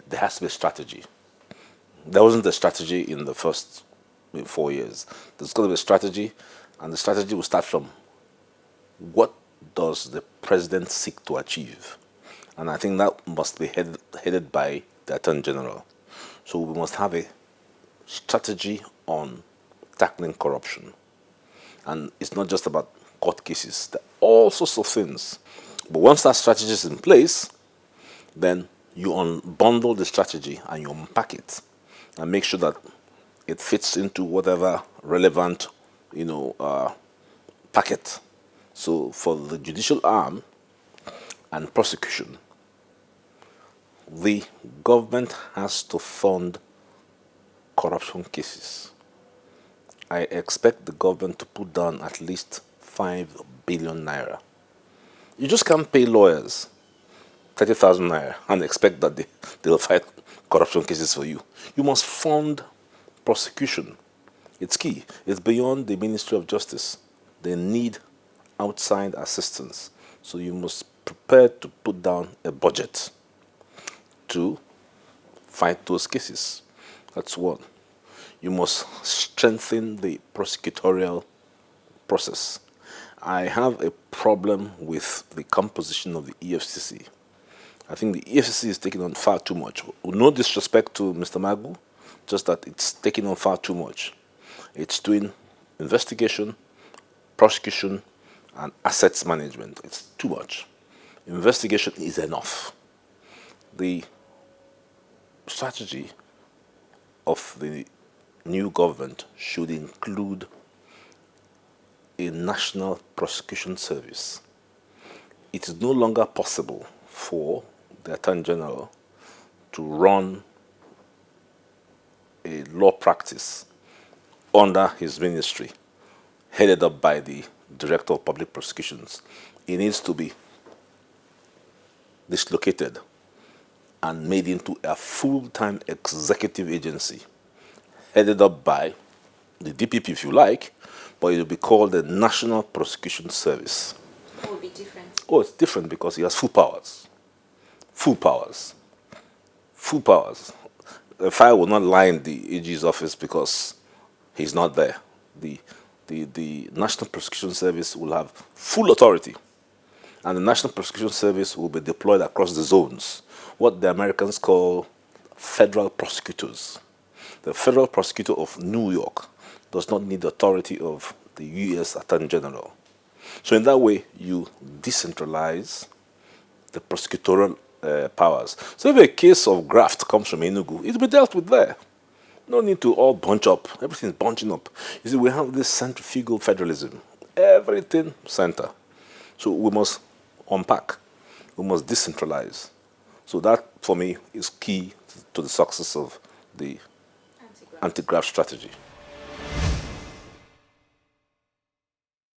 There has to be a strategy. There wasn't a strategy in the first 4 years. There's got to be a strategy, and the strategy will start from what does the president seek to achieve? And I think that must be headed by the Attorney General. So we must have a strategy on tackling corruption. And it's not just about court cases, there are all sorts of things. But once that strategy is in place, then you unbundle the strategy and you unpack it and make sure that it fits into whatever relevant, packet. So for the judicial arm and prosecution, the government has to fund corruption cases. I expect the government to put down at least 5 billion naira. You just can't pay lawyers 30,000 naira and expect that they'll fight corruption cases for you. You must fund prosecution. It's key. It's beyond the Ministry of Justice. They need outside assistance. So you must prepare to put down a budget to fight those cases. That's one. You must strengthen the prosecutorial process. I have a problem with the composition of the EFCC. I think the EFCC is taking on far too much. No disrespect to Mr. Magu, just that it's taking on far too much. It's doing investigation, prosecution, and assets management. It's too much. Investigation is enough. The strategy of the new government should include a national prosecution service. It is no longer possible for the Attorney General to run a law practice under his ministry, headed up by the Director of Public Prosecutions. It needs to be dislocated and made into a full-time executive agency, headed up by the DPP, if you like, but it will be called the National Prosecution Service. What would be different? Oh, it's different because he has full powers. Full powers. Full powers. The file will not lie in the AG's office because he's not there. The National Prosecution Service will have full authority. And the National Prosecution Service will be deployed across the zones, what the Americans call federal prosecutors. The federal prosecutor of New York does not need the authority of the U.S. Attorney General. So in that way, you decentralize the prosecutorial powers. So if a case of graft comes from Enugu, it will be dealt with there. No need to all bunch up. Everything's bunching up. You see, we have this centrifugal federalism. Everything center. So we must unpack. We must decentralize. So that, for me, is key to the success of the anti-graft strategy.